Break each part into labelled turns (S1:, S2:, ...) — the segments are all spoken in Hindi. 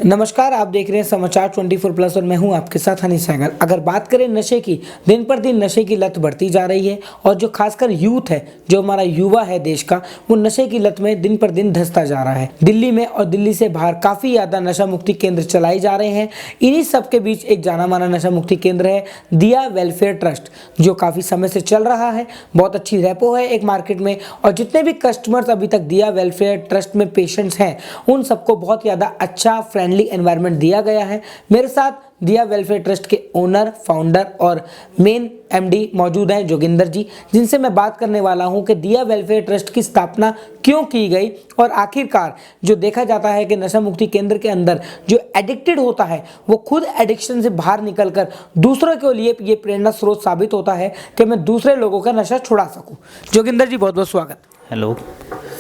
S1: नमस्कार, आप देख रहे हैं समाचार 24+ और मैं हूं आपके साथ हनी सहगल। अगर बात करें नशे की, दिन पर दिन नशे की लत बढ़ती जा रही है और जो खासकर यूथ है, जो हमारा युवा है देश का, वो नशे की लत में दिन पर दिन धंसता जा रहा है। दिल्ली में और दिल्ली से बाहर काफ़ी ज़्यादा नशा मुक्ति केंद्र चलाए जा रहे हैं। इन्हीं सब के बीच एक जाना माना नशा मुक्ति केंद्र है दिया वेलफेयर ट्रस्ट, जो काफ़ी समय से चल रहा है। बहुत अच्छी रेपो है एक मार्केट में, और जितने भी कस्टमर्स अभी तक दिया वेलफेयर ट्रस्ट में पेशेंट्स हैं, उन सबको बहुत ज़्यादा अच्छा फ्रेंडली एनवायरनमेंट दिया गया है। मेरे साथ दिया वेलफेयर ट्रस्ट के ओनर, फाउंडर और मेन एमडी मौजूद हैं जोगिंदर जी, जिनसे मैं बात करने वाला हूं कि दिया वेलफेयर ट्रस्ट की स्थापना क्यों की गई और आखिरकार जो देखा जाता है कि नशा मुक्ति केंद्र के अंदर जो एडिक्टेड होता है वो खुद एडिक्शन से बाहर निकलकर दूसरों के लिए ये प्रेरणा स्रोत साबित होता है कि मैं दूसरे लोगों का नशा छुड़ा सकूं। जोगिंदर जी, बहुत बहुत स्वागत।
S2: हेलो।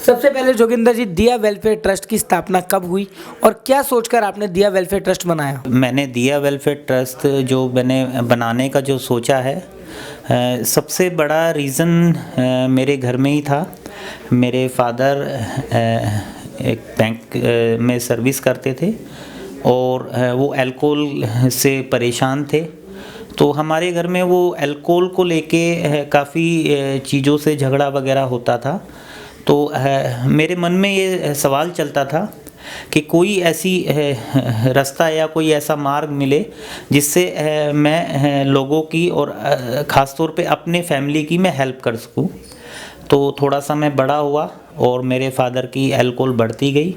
S1: सबसे पहले जोगिंदर जी, दिया वेलफेयर ट्रस्ट की स्थापना कब हुई और क्या सोचकर आपने दिया वेलफेयर ट्रस्ट बनाया?
S2: मैंने दिया वेलफेयर ट्रस्ट जो मैंने बनाने का जो सोचा है, सबसे बड़ा रीज़न मेरे घर में ही था। मेरे फादर एक बैंक में सर्विस करते थे और वो अल्कोहल से परेशान थे। तो हमारे घर में वो अल्कोहल को लेके काफ़ी चीज़ों से झगड़ा वगैरह होता था। तो मेरे मन में ये सवाल चलता था कि कोई ऐसी रास्ता या कोई ऐसा मार्ग मिले जिससे मैं लोगों की और ख़ास तौर पे अपने फैमिली की मैं हेल्प कर सकूं। तो थोड़ा सा मैं बड़ा हुआ और मेरे फादर की अल्कोहल बढ़ती गई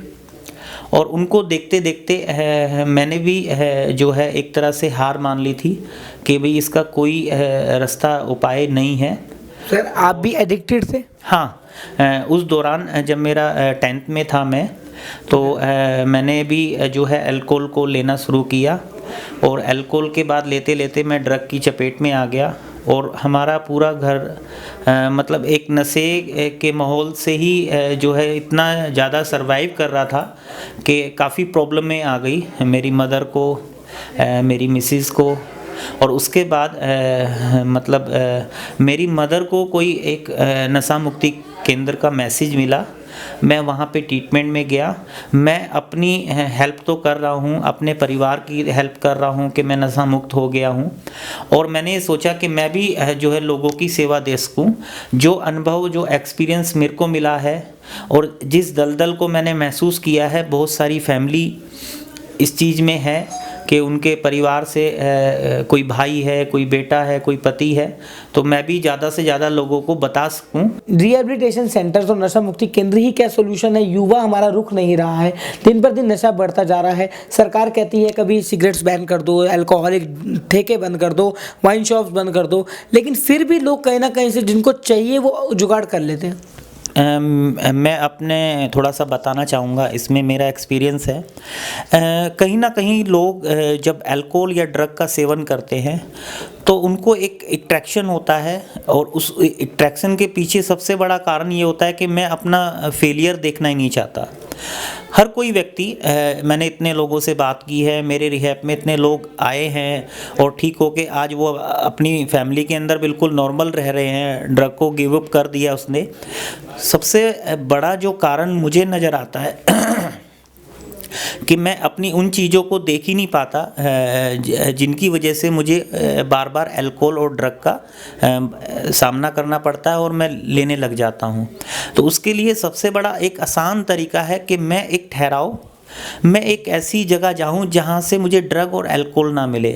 S2: और उनको देखते देखते मैंने भी जो है एक तरह से हार मान ली थी कि भाई इसका कोई रास्ता उपाय नहीं है।
S1: सर, आप भी एडिक्टेड थे?
S2: हाँ, उस दौरान जब मेरा 10th में था मैं, तो मैंने भी जो है अल्कोहल को लेना शुरू किया और अल्कोहल के बाद लेते लेते मैं ड्रग की चपेट में आ गया और हमारा पूरा घर मतलब एक नशे के माहौल से ही जो है इतना ज़्यादा सरवाइव कर रहा था कि काफ़ी प्रॉब्लम में आ गई मेरी मदर को, मेरी मिसेस को। और उसके बाद मेरी मदर को कोई एक नशा मुक्ति केंद्र का मैसेज मिला। मैं वहाँ पे ट्रीटमेंट में गया। मैं अपनी हेल्प तो कर रहा हूँ, अपने परिवार की हेल्प कर रहा हूँ कि मैं नशा मुक्त हो गया हूँ, और मैंने ये सोचा कि मैं भी जो है लोगों की सेवा दे सकूँ। जो अनुभव, जो एक्सपीरियंस मेरे को मिला है और जिस दलदल को मैंने महसूस किया है, बहुत सारी फैमिली इस चीज़ में है कि उनके परिवार से कोई भाई है, कोई बेटा है, कोई पति है, तो मैं भी ज़्यादा से ज़्यादा लोगों को बता सकूं।
S1: रिहेबिलिटेशन सेंटर्स और नशा मुक्ति केंद्र ही क्या सोल्यूशन है? युवा हमारा रुक नहीं रहा है, दिन पर दिन नशा बढ़ता जा रहा है। सरकार कहती है कभी सिगरेट्स बैन कर दो, अल्कोहलिक ठेके बंद कर दो, वाइन शॉप्स बंद कर दो, लेकिन फिर भी लोग कहीं ना कहीं से जिनको चाहिए वो जुगाड़ कर लेते हैं।
S2: मैं अपने थोड़ा सा बताना चाहूँगा, इसमें मेरा एक्सपीरियंस है। कहीं ना कहीं लोग जब अल्कोहल या ड्रग का सेवन करते हैं तो उनको एक अट्रैक्शन होता है, और उस अट्रैक्शन के पीछे सबसे बड़ा कारण ये होता है कि मैं अपना फेलियर देखना ही नहीं चाहता। हर कोई व्यक्ति, मैंने इतने लोगों से बात की है, मेरे रिहैब में इतने लोग आए हैं और ठीक होके आज वो अपनी फैमिली के अंदर बिल्कुल नॉर्मल रह रहे हैं, ड्रग को गिव अप कर दिया उसने। सबसे बड़ा जो कारण मुझे नज़र आता है कि मैं अपनी उन चीज़ों को देख ही नहीं पाता जिनकी वजह से मुझे बार बार अल्कोहल और ड्रग का सामना करना पड़ता है और मैं लेने लग जाता हूँ। तो उसके लिए सबसे बड़ा एक आसान तरीका है कि मैं एक ठहराव, मैं एक ऐसी जगह जाऊं जहां से मुझे ड्रग और अल्कोहल ना मिले।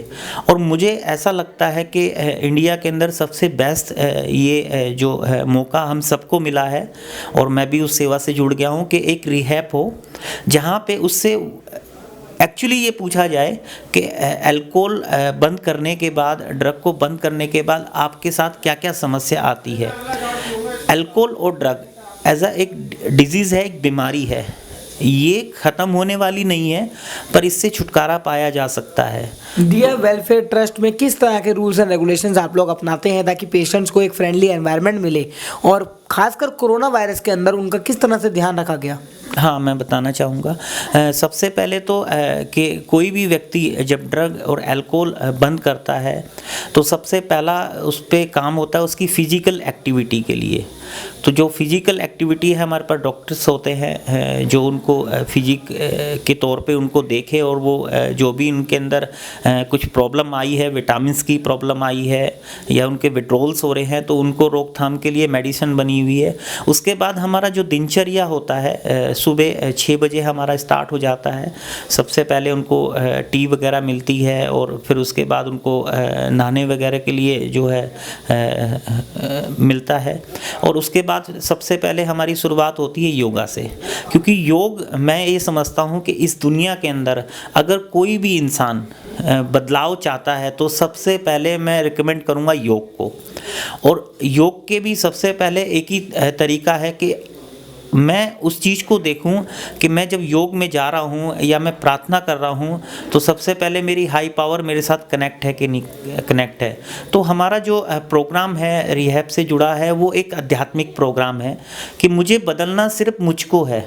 S2: और मुझे ऐसा लगता है कि इंडिया के अंदर सबसे बेस्ट ये जो है मौका हम सबको मिला है, और मैं भी उस सेवा से जुड़ गया हूं कि एक रिहैब हो जहां पे उससे एक्चुअली ये पूछा जाए कि अल्कोहल बंद करने के बाद, ड्रग को बंद करने के बाद आपके साथ क्या क्या समस्या आती है। अल्कोहल और ड्रग एज एक डिजीज़ है, एक बीमारी है, ये ख़त्म होने वाली नहीं है, पर इससे छुटकारा पाया जा सकता है।
S1: दिया वेलफेयर ट्रस्ट में किस तरह के रूल्स एंड रेगुलेशंस आप लोग अपनाते हैं ताकि पेशेंट्स को एक फ्रेंडली एनवायरनमेंट मिले और खासकर कोरोना वायरस के अंदर उनका किस तरह से ध्यान रखा गया?
S2: हाँ, मैं बताना चाहूँगा। सबसे पहले तो कि कोई भी व्यक्ति जब ड्रग और अल्कोहल बंद करता है तो सबसे पहला उस पे काम होता है उसकी फ़िज़िकल एक्टिविटी के लिए। तो जो फिज़िकल एक्टिविटी है, हमारे पास डॉक्टर्स होते हैं जो उनको फिजिक के तौर पे उनको देखे और वो जो भी उनके अंदर कुछ प्रॉब्लम आई है, विटामिन्स की प्रॉब्लम आई है या उनके विड्रॉल्स हो रहे हैं, तो उनको रोकथाम के लिए मेडिसिन बनी हुई है। उसके बाद हमारा जो दिनचर्या होता है, सुबह 6 बजे हमारा स्टार्ट हो जाता है। सबसे पहले उनको टी वगैरह मिलती है और फिर उसके बाद उनको नहाने वगैरह के लिए जो है मिलता है। और उसके बाद सबसे पहले हमारी शुरुआत होती है योगा से, क्योंकि योग, मैं ये समझता हूँ कि इस दुनिया के अंदर अगर कोई भी इंसान बदलाव चाहता है तो सबसे पहले मैं रिकमेंड करूँगा योग को। और योग के भी सबसे पहले एक ही तरीका है कि मैं उस चीज़ को देखूं कि मैं जब योग में जा रहा हूं या मैं प्रार्थना कर रहा हूं तो सबसे पहले मेरी हाई पावर मेरे साथ कनेक्ट है कि नहीं कनेक्ट है। तो हमारा जो प्रोग्राम है रिहैब से जुड़ा है वो एक आध्यात्मिक प्रोग्राम है कि मुझे बदलना सिर्फ मुझको है,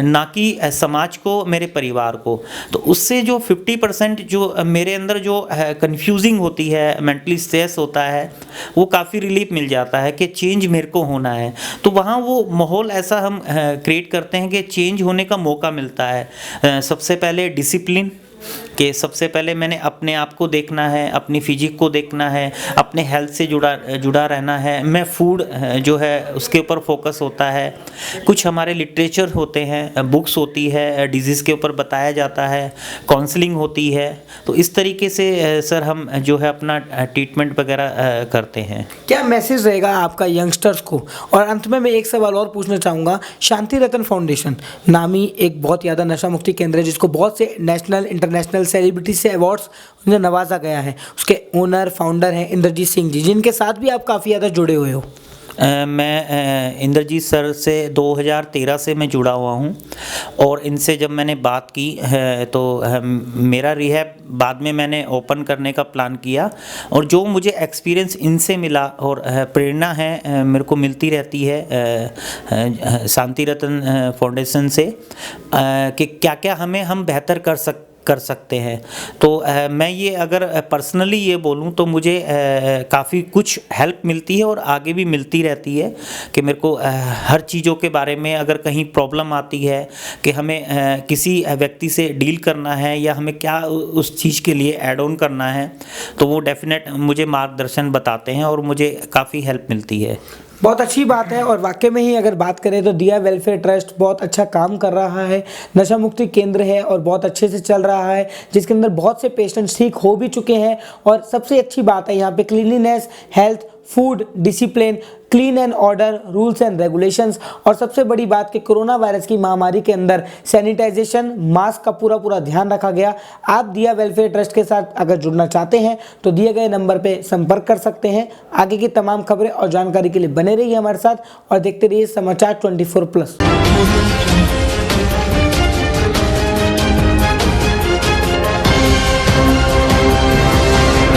S2: ना कि समाज को, मेरे परिवार को। तो उससे जो 50% जो मेरे अंदर जो कन्फ्यूजिंग होती है, मेंटली स्ट्रेस होता है, वो काफ़ी रिलीफ मिल जाता है कि चेंज मेरे को होना है। तो वहाँ वो माहौल ऐसा हम क्रिएट करते हैं कि चेंज होने का मौका मिलता है। सबसे पहले डिसिप्लिन, कि सबसे पहले मैंने अपने आप को देखना है, अपनी फिजिक को देखना है, अपने हेल्थ से जुड़ा रहना है। मैं फूड जो है उसके ऊपर फोकस होता है। कुछ हमारे लिटरेचर होते हैं, बुक्स होती है, डिजीज़ के ऊपर बताया जाता है, काउंसलिंग होती है। तो इस तरीके से सर हम जो है अपना ट्रीटमेंट वगैरह करते हैं।
S1: क्या मैसेज रहेगा आपका यंगस्टर्स को? और अंत में मैं एक सवाल और पूछना चाहूँगा। शांति रतन फाउंडेशन नामी एक बहुत ज़्यादा नशा मुक्ति केंद्र है जिसको बहुत से नेशनल इंटरनेशनल सेलिब्रिटी से अवार्ड्स उन्हें नवाजा गया है। उसके ओनर फाउंडर हैं इंद्रजीत सिंह जी, जिनके साथ भी आप काफ़ी ज़्यादा जुड़े हुए हो।
S2: मैं इंद्रजीत सर से 2013 से मैं जुड़ा हुआ हूँ और इनसे जब मैंने बात की तो मेरा रिहैब बाद में मैंने ओपन करने का प्लान किया। और जो मुझे एक्सपीरियंस इनसे मिला और प्रेरणा है मेरे को मिलती रहती है शांति रतन फाउंडेशन से कि क्या क्या हम बेहतर कर सकते हैं। तो मैं ये अगर पर्सनली ये बोलूँ तो मुझे काफ़ी कुछ हेल्प मिलती है और आगे भी मिलती रहती है कि मेरे को हर चीज़ों के बारे में अगर कहीं प्रॉब्लम आती है कि हमें किसी व्यक्ति से डील करना है या हमें क्या उस चीज़ के लिए ऐड ऑन करना है, तो वो डेफिनेट मुझे मार्गदर्शन बताते हैं और मुझे काफ़ी हेल्प मिलती है।
S1: बहुत अच्छी बात है। और वाकई में ही अगर बात करें तो दिया वेलफेयर ट्रस्ट बहुत अच्छा काम कर रहा है, नशा मुक्ति केंद्र है और बहुत अच्छे से चल रहा है, जिसके अंदर बहुत से पेशेंट्स ठीक हो भी चुके हैं। और सबसे अच्छी बात है यहाँ पे cleanliness, health, food, discipline, clean and order, rules and regulations, और सबसे बड़ी बात कि कोरोना वायरस की महामारी के अंदर सैनिटाइजेशन, मास्क का पूरा ध्यान रखा गया। आप दिया वेलफेयर ट्रस्ट के साथ अगर जुड़ना चाहते हैं तो दिए गए नंबर पे संपर्क कर सकते हैं। आगे की तमाम खबरें और जानकारी के लिए बने रहिए हमारे साथ और देखते रहिए समाचार 24+।